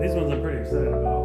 These ones I'm pretty excited about.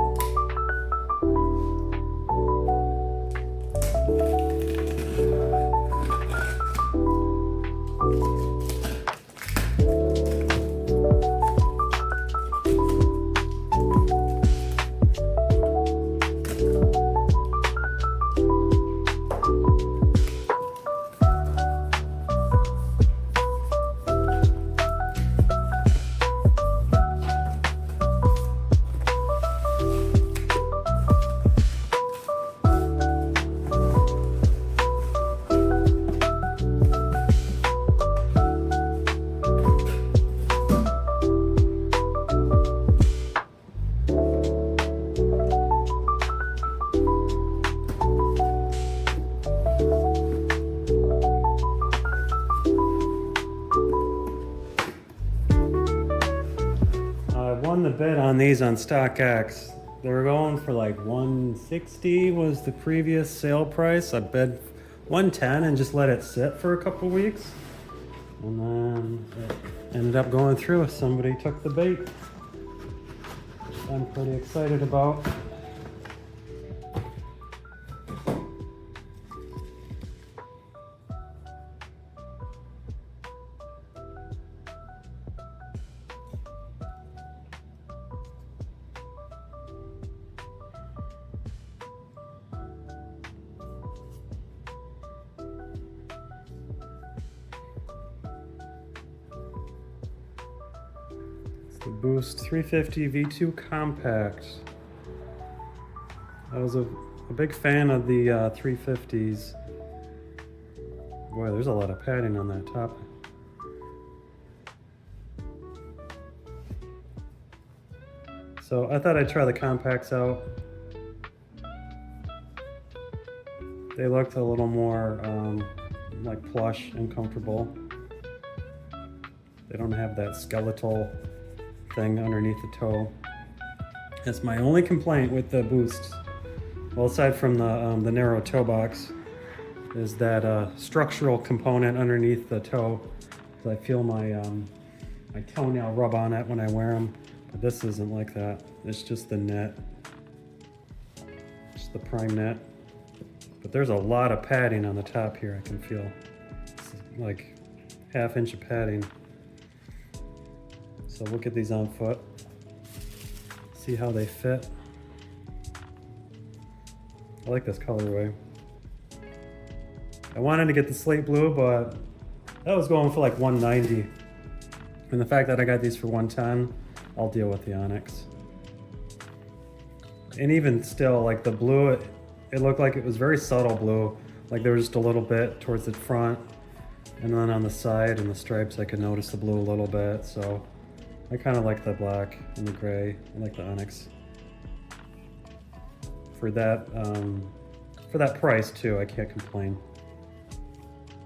Won the bid on these on StockX. They were going for like 160 was the previous sale price. I bid 110 and just let it sit for a couple weeks. And then it ended up going through. Somebody took the bait, which I'm pretty excited about. The Boost 350 V2 Compact. I was a big fan of the 350s. Boy, there's a lot of padding on that top. So I thought I'd try the compacts out. They looked a little more like plush and comfortable. They don't have that skeletal thing underneath the toe. That's my only complaint with the Boost. Well, aside from the narrow toe box, is that structural component underneath the toe. I feel my my toenail rub on it when I wear them, but this isn't like that. It's just the net, just the prime net. But there's a lot of padding on the top here. I can feel it's like ½ inch of padding. So we'll get these on foot, see how they fit. I like this colorway. I wanted to get the slate blue, but that was going for like 190. And the fact that I got these for 110, I'll deal with the Onyx. And even still, like the blue, it looked like it was very subtle blue. Like there was just a little bit towards the front, and then on the side and the stripes, I could notice the blue a little bit. So I kind of like the black and the gray. I like the Onyx. For that price too, I can't complain.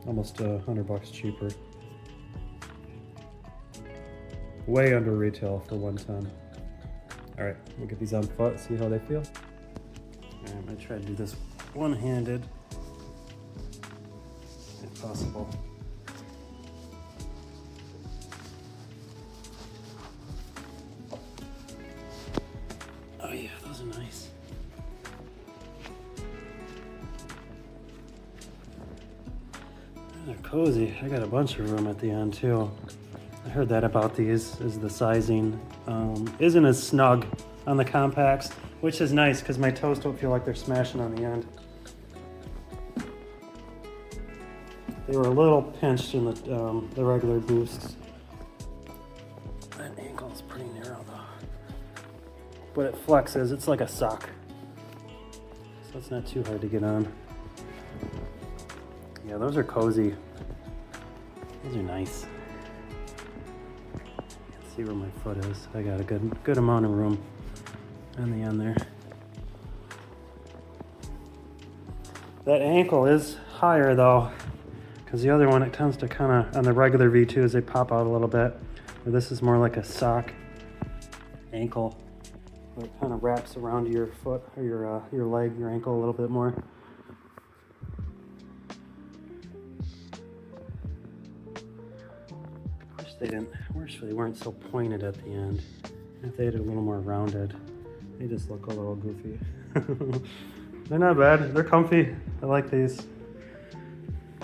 Almost $100 cheaper. Way under retail for 110. All right, we'll get these on foot, see how they feel. All right, I'm gonna try to do this one-handed, if possible. Oh yeah, those are nice. They're cozy. I got a bunch of room at the end too. I heard that about these, is the sizing isn't as snug on the compacts, which is nice because my toes don't feel like they're smashing on the end. They were a little pinched in the regular Boosts. That ankle is pretty narrow though. But it flexes, it's like a sock. So it's not too hard to get on. Yeah, those are cozy. Those are nice. Let's see where my foot is. I got a good amount of room on the end there. That ankle is higher though, because the other one, it tends to kind of, on the regular V2s, they pop out a little bit. Where this is more like a sock ankle, where it kind of wraps around your foot or your leg, your ankle a little bit more. Wish they weren't so pointed at the end. If they had it a little more rounded, they just look a little goofy. They're not bad. They're comfy. I like these.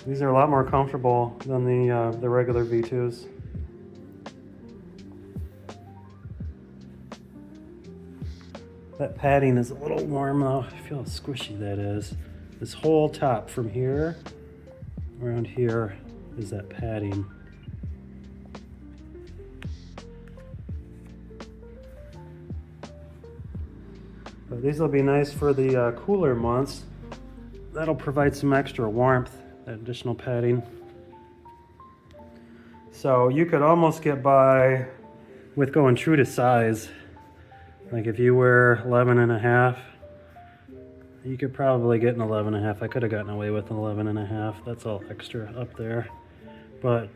These are a lot more comfortable than the regular V2s. That padding is a little warm though. I feel how squishy that is. This whole top from here around here is that padding. But these will be nice for the cooler months. That'll provide some extra warmth, that additional padding. So you could almost get by with going true to size. Like if you wear 11.5, you could probably get an 11.5. I could have gotten away with an 11.5. That's all extra up there. But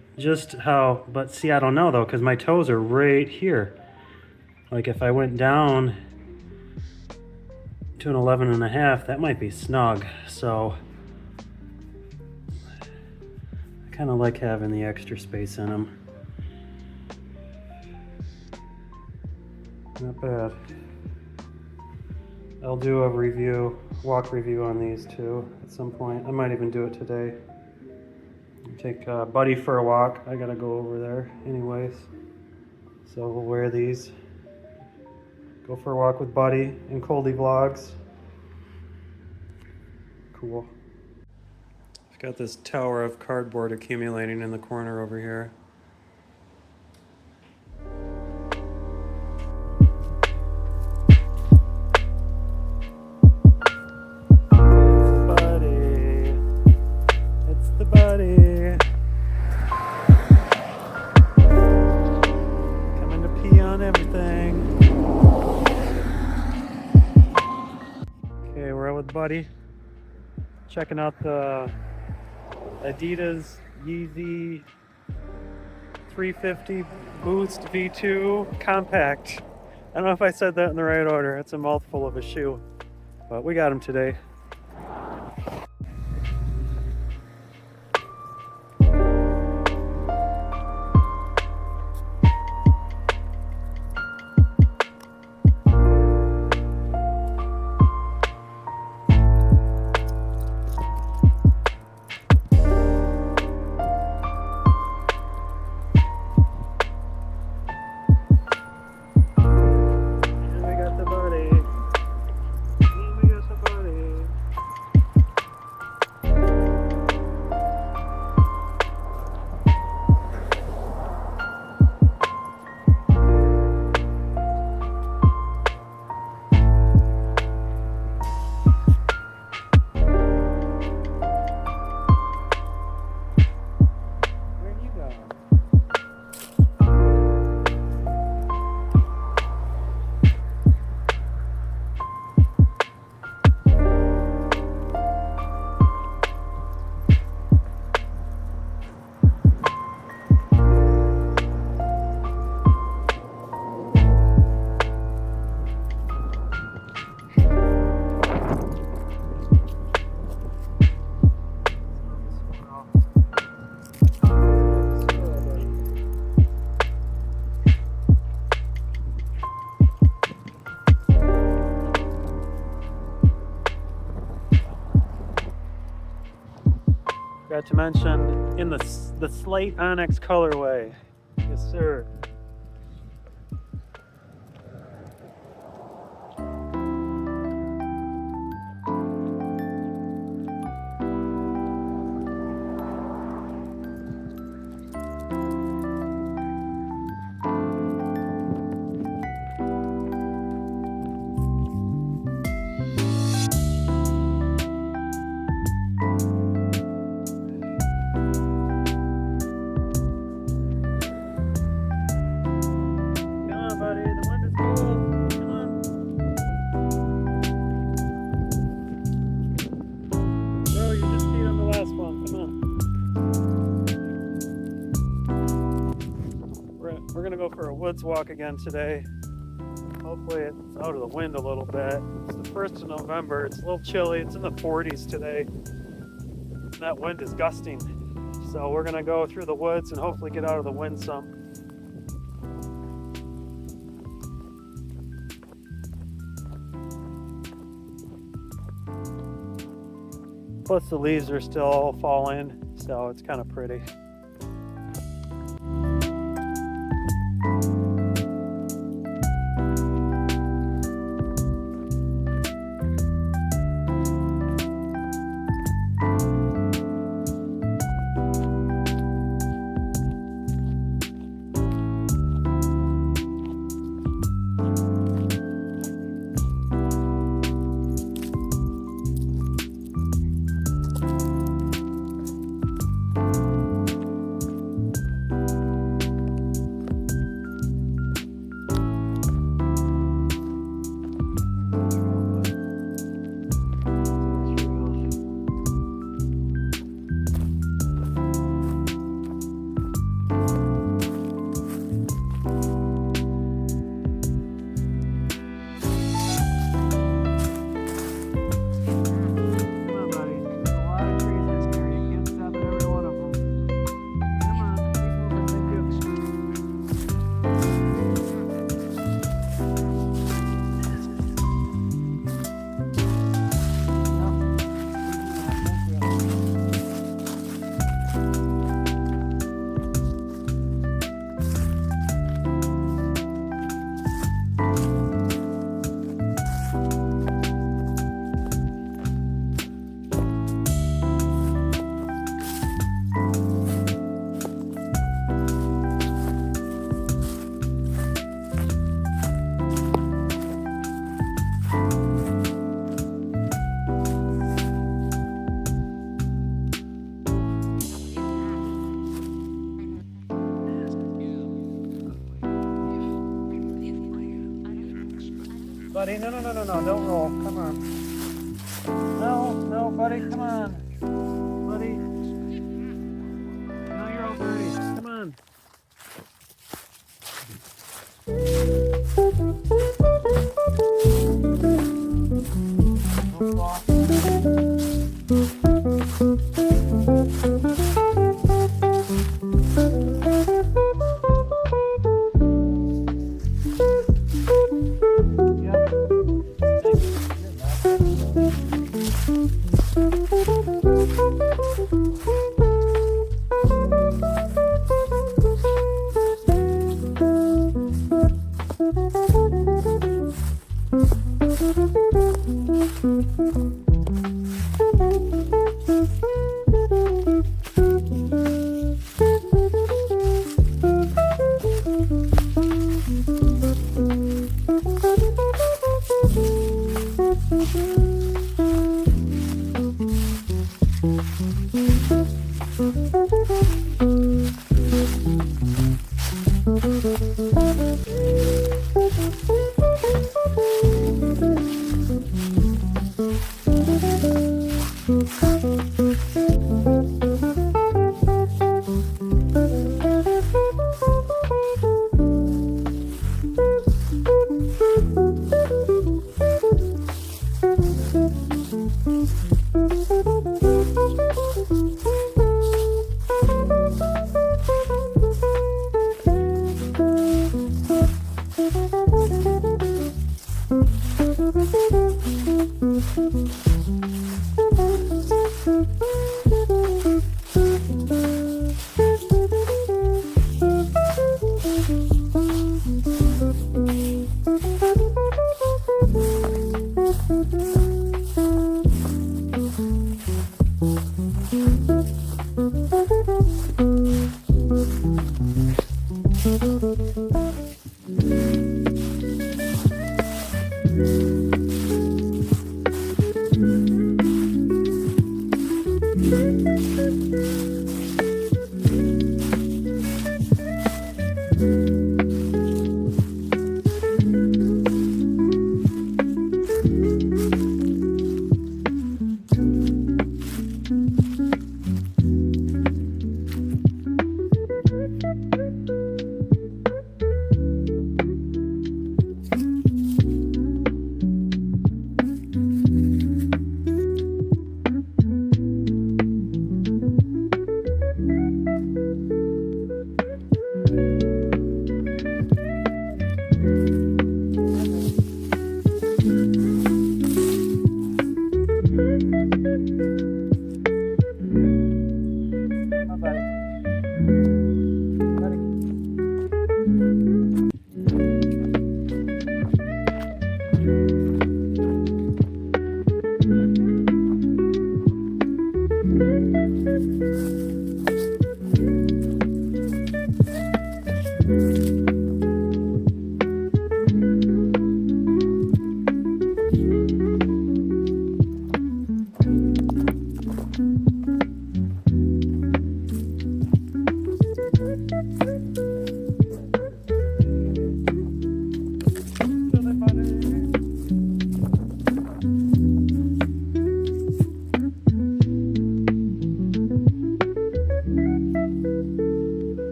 see, I don't know though, because my toes are right here. Like if I went down to an 11.5, that might be snug. So I kind of like having the extra space in them. Not bad. I'll do a walk review on these too at some point. I might even do it today. Take Buddy for a walk. I gotta go over there anyways. So we'll wear these. Go for a walk with Buddy and Coldy vlogs. Cool. I've got this tower of cardboard accumulating in the corner over here. It's the Buddy. Coming to pee on everything. Okay, we're out with Buddy. Checking out the Addidas Yeezy 350 Boost V2 Compact. I don't know if I said that in the right order. It's a mouthful of a shoe, but we got him today. Forgot to mention in the Slate Onyx colorway. Yes, sir. We're gonna go for a woods walk again today. Hopefully it's out of the wind a little bit. It's the 1st of November. It's a little chilly. It's in the 40s today. That wind is gusting. So we're gonna go through the woods and hopefully get out of the wind some. Plus the leaves are still falling, so it's kind of pretty. Buddy, no, don't roll. Come on. No, buddy, come on. Buddy. No, you're all dirty. Come on. Don't fall.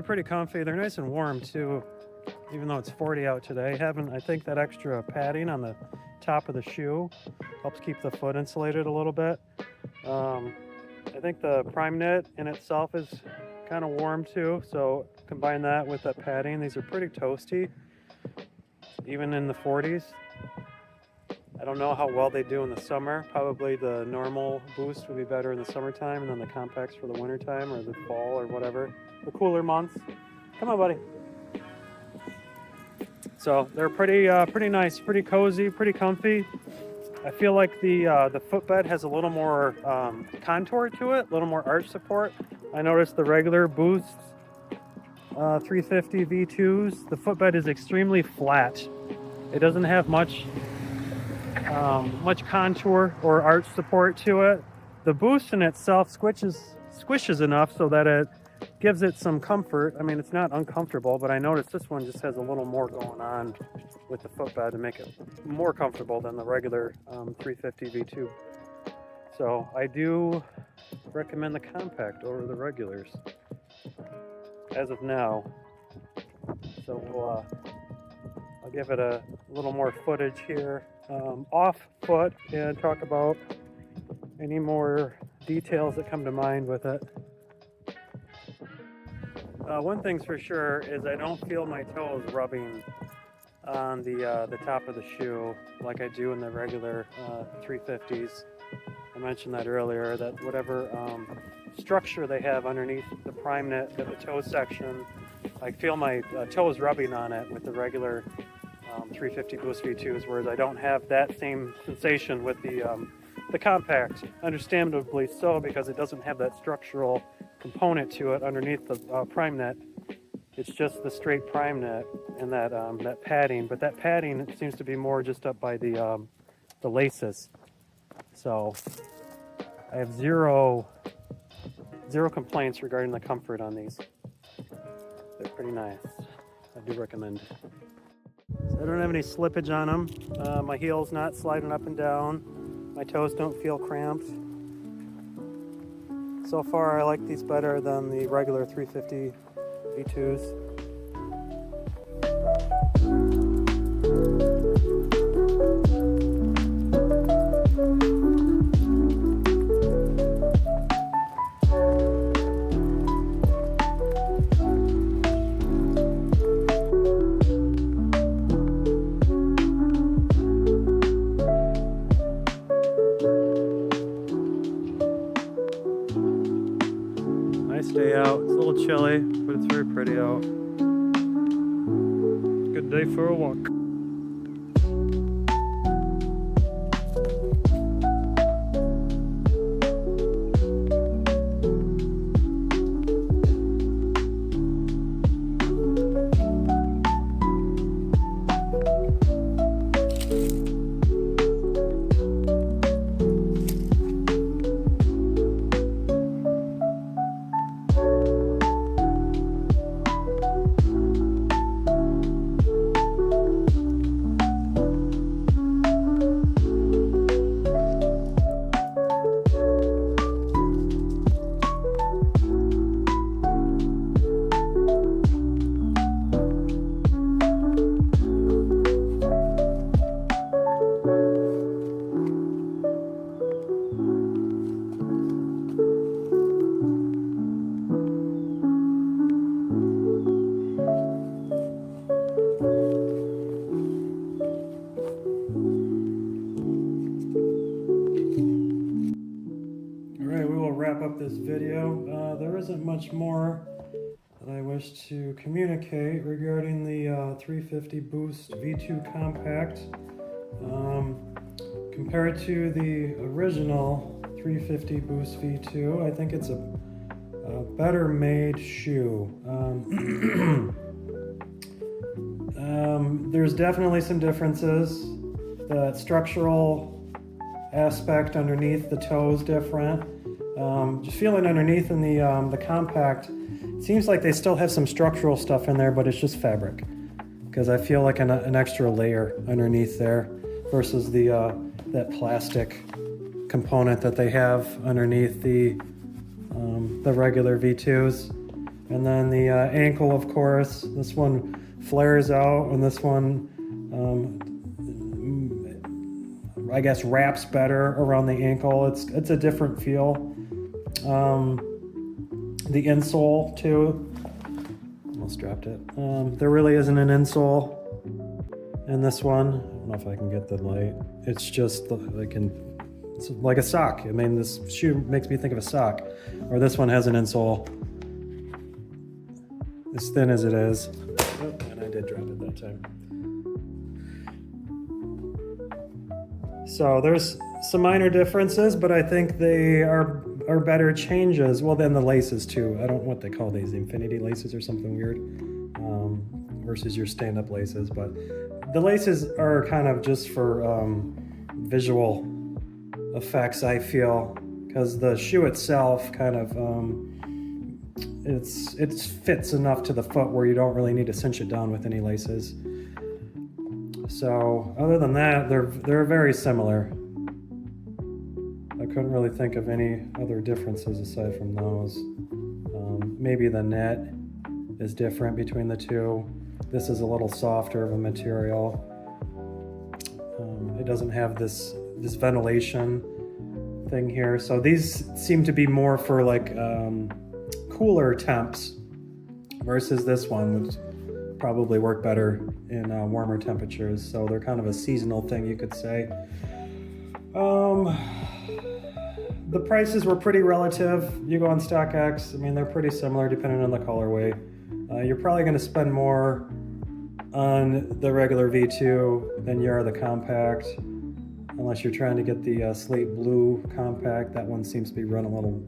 pretty comfy. They're nice and warm too, even though it's 40 out today. Having, I think, that extra padding on the top of the shoe helps keep the foot insulated a little bit. I think the prime knit in itself is kind of warm too, so combine that with that padding. These are pretty toasty, even in the 40s. I don't know how well they do in the summer. Probably the normal Boost would be better in the summertime, and then the compacts for the wintertime or the fall or whatever, the cooler months. Come on, buddy. So they're pretty nice, pretty cozy, pretty comfy. I feel like the footbed has a little more contour to it, a little more arch support. I noticed the regular Boost 350 V2s, the footbed is extremely flat. It doesn't have much contour or arch support to it. The Boost in itself squishes enough so that it gives it some comfort. I mean, it's not uncomfortable, but I noticed this one just has a little more going on with the footbed to make it more comfortable than the regular 350 V2. So I do recommend the compact over the regulars as of now. So I'll give it a little more footage here off foot and talk about any more details that come to mind with it. One thing's for sure is I don't feel my toes rubbing on the top of the shoe like I do in the regular 350s. I mentioned that earlier, that whatever structure they have underneath the prime knit at the toe section, I feel my toes rubbing on it with the regular 350 Boost V2s, whereas I don't have that same sensation with the compact. Understandably so, because it doesn't have that structural component to it underneath the prime knit. It's just the straight prime knit and that padding, but that padding seems to be more just up by the laces. So I have zero complaints regarding the comfort on these. They're pretty nice. I do recommend. So I don't have any slippage on them. My heel's not sliding up and down. My toes don't feel cramped. So far I like these better than the regular 350 V2s. Nice day out. It's a little chilly, but it's very pretty out. Good day for a walk. Wrap up this video. There isn't much more that I wish to communicate regarding the 350 Boost V2 Compact. Compared to the original 350 Boost V2, I think it's a better made shoe. There's definitely some differences. The structural aspect underneath the toe is different. Just feeling underneath in the compact, it seems like they still have some structural stuff in there, but it's just fabric. Because I feel like an extra layer underneath there versus that plastic component that they have underneath the regular V2s. And then the ankle, of course, this one flares out, and this one, I guess, wraps better around the ankle. It's a different feel. The insole too, almost dropped it. There really isn't an insole in this one. I don't know if I can get the light. It's just it's like a sock. I mean, this shoe makes me think of a sock. Or this one has an insole as thin as it is. Oh, and I did drop it that time. So there's some minor differences, but I think they are better changes. Well, then the laces too. I don't know what they call these, infinity laces or something weird, versus your stand-up laces. But the laces are kind of just for visual effects, I feel, because the shoe itself kind of it fits enough to the foot where you don't really need to cinch it down with any laces. So other than that, they're very similar. I couldn't really think of any other differences aside from those. Maybe the net is different between the two. This is a little softer of a material. It doesn't have this ventilation thing here. So these seem to be more for like cooler temps, versus this one would probably work better in warmer temperatures. So they're kind of a seasonal thing, you could say. The prices were pretty relative. You go on StockX, I mean, they're pretty similar depending on the colorway. You're probably going to spend more on the regular V2 than you are the compact, unless you're trying to get the Slate Blue compact. That one seems to be run a little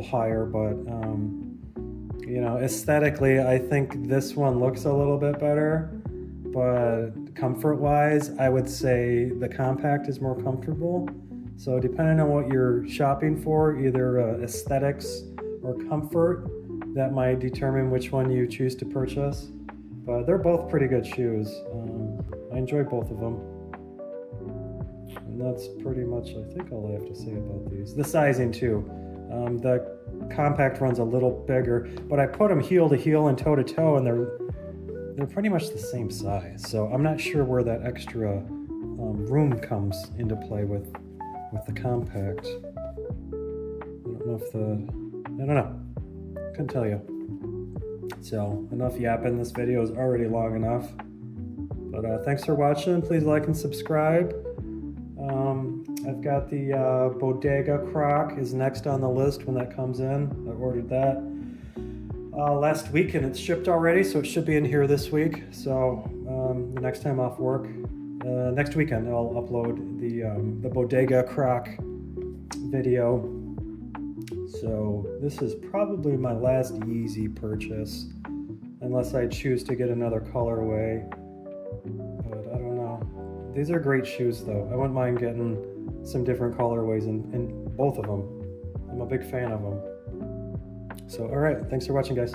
higher, but you know, aesthetically, I think this one looks a little bit better, but comfort-wise, I would say the compact is more comfortable. So depending on what you're shopping for, either aesthetics or comfort, that might determine which one you choose to purchase. But they're both pretty good shoes. I enjoy both of them. And that's pretty much, I think, all I have to say about these. The sizing too. The compact runs a little bigger, but I put them heel to heel and toe to toe, and they're pretty much the same size. So I'm not sure where that extra room comes into play with the compact. I don't know. Couldn't tell you. So enough yapping. This video is already long enough. But thanks for watching. Please like and subscribe. I've got the Bodega Croc is next on the list when that comes in. I ordered that last week and it's shipped already, so it should be in here this week. So the next time off work, next weekend, I'll upload the Bodega Croc video. So this is probably my last Yeezy purchase, unless I choose to get another colorway. But I don't know. These are great shoes though. I wouldn't mind getting some different colorways in both of them. I'm a big fan of them. So, all right, thanks for watching, guys.